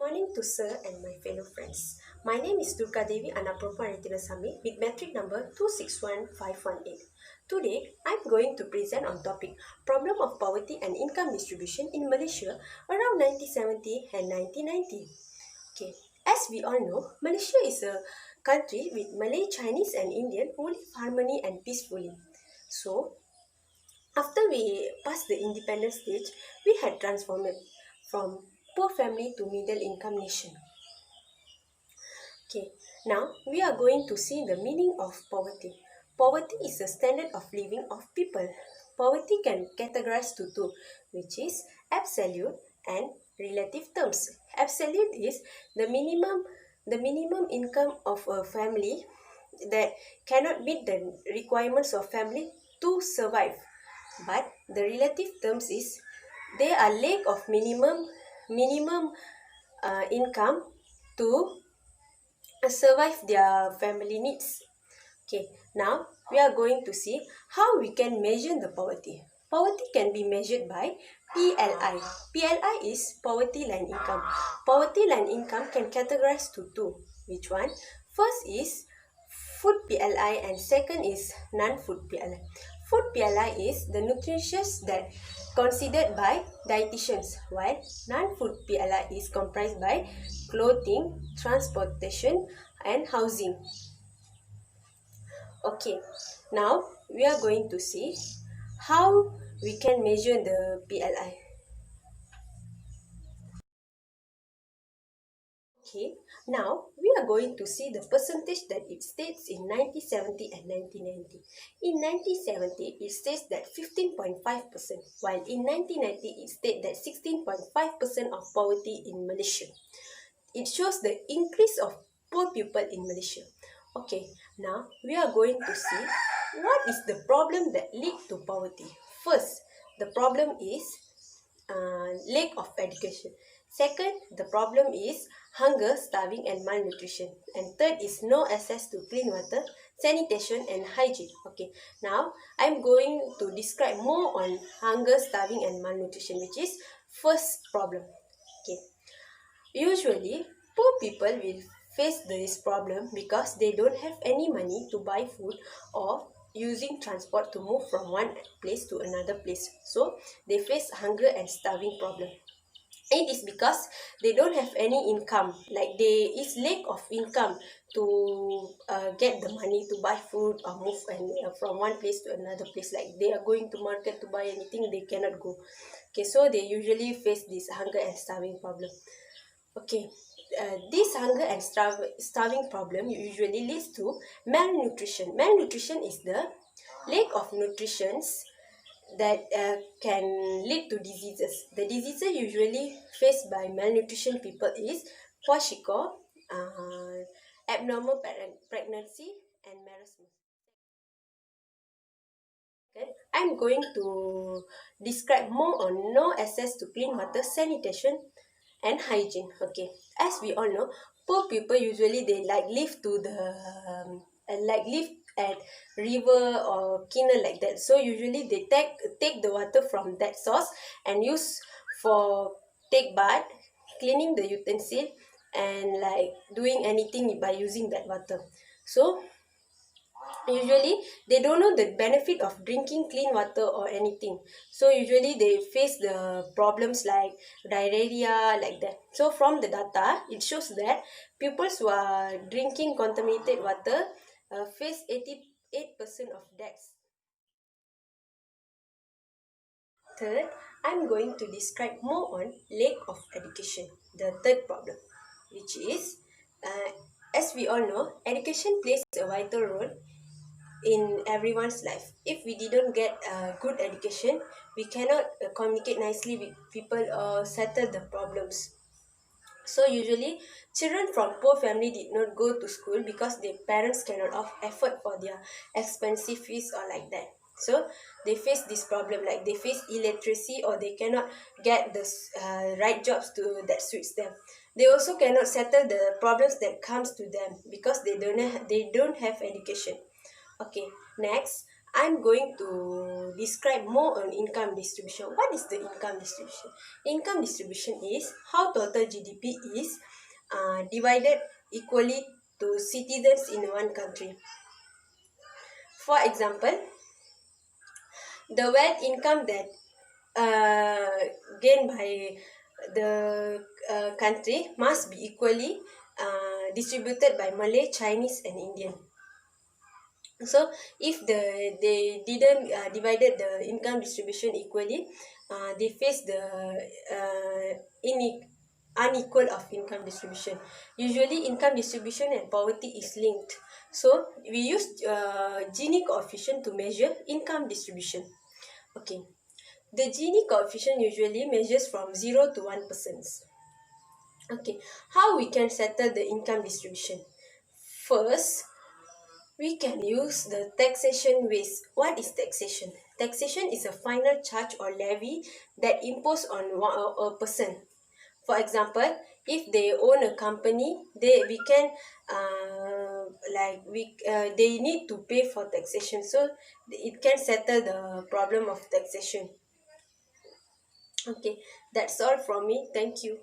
Morning to sir and my fellow friends. My name is Durga Devi Anapropa Sami with metric number 261518. Today, I'm going to present on topic problem of poverty and income distribution in Malaysia around 1970 and 1990. Okay, as we all know, Malaysia is a country with Malay, Chinese and Indian who live harmony and peacefully. So, after we passed the independence stage, we had transformed from poor family to middle income nation. Okay, now we are going to see the meaning of poverty. Poverty is the standard of living of people. Poverty can categorize to two, which is absolute and relative terms. Absolute is the minimum income of a family that cannot meet the requirements of family to survive. But the relative terms is they are lack of minimum income to survive their family needs. Okay, now we are going to see how we can measure the poverty. Poverty can be measured by PLI. PLI is poverty line income. Poverty line income can categorize to two. Which one? First is food PLI and second is non-food PLI. Food PLI is the nutritious that considered by dietitians, while non-food PLI is comprised by clothing, transportation, and housing. Okay, now we are going to see how we can measure the PLI. Okay, now we are going to see the percentage that it states in 1970 and 1990. In 1970, it states that 15.5%, while in 1990, it states that 16.5% of poverty in Malaysia. It shows the increase of poor people in Malaysia. Okay, now we are going to see what is the problem that lead to poverty. First, the problem is lack of education. Second, the problem is hunger, starving and malnutrition. And third is no access to clean water, sanitation and hygiene. Okay, now I'm going to describe more on hunger, starving and malnutrition, which is first problem. Okay, usually poor people will face this problem because they don't have any money to buy food or using transport to move from one place to another place. So they face hunger and starving problem. It is because they don't have any income, like there is lack of income to get the money to buy food or move from one place to another place, like they are going to market to buy anything, they cannot go. Okay, so they usually face this hunger and starving problem. Okay, this hunger and starving problem usually leads to malnutrition. Malnutrition is the lack of nutrition that can lead to diseases. The diseases usually faced by malnutrition people is kwashiorkor, abnormal pregnancy, and marasmus. Okay. I'm going to describe more on no access to clean water, sanitation, and hygiene. Okay, as we all know, poor people usually they like live to the live at river or canal like that. So usually they take the water from that source and use for take bath, cleaning the utensil, and like doing anything by using that water. So usually they don't know the benefit of drinking clean water or anything, so usually they face the problems like diarrhea like that. So from the data it shows that pupils who are drinking contaminated water face 88% of deaths. Third, I'm going to describe more on lack of education, the third problem, which is as we all know, education plays a vital role in everyone's life. If we didn't get a good education, we cannot communicate nicely with people or settle the problems. So usually children from poor family did not go to school because their parents cannot afford for their expensive fees or like that. So they face this problem, like they face illiteracy or they cannot get the right jobs to that suits them. They also cannot settle the problems that comes to them because they don't have education. Okay, next, I'm going to describe more on income distribution. What is the income distribution? Income distribution is how total GDP is divided equally to citizens in one country. For example, the wealth income that uh, gained by the country must be equally distributed by Malay, Chinese, and Indian. So if they didn't divided the income distribution equally, they face the unequal of income distribution. Usually income distribution and poverty is linked, so we use Gini coefficient to measure income distribution. Okay, the Gini coefficient usually measures from 0 to 1%. Okay, how we can settle the income distribution? First, we can use the taxation ways. What is taxation? Taxation is a final charge or levy that imposed on a person. For example, if they own a company, they need to pay for taxation. So it can settle the problem of taxation. Okay, that's all from me. Thank you.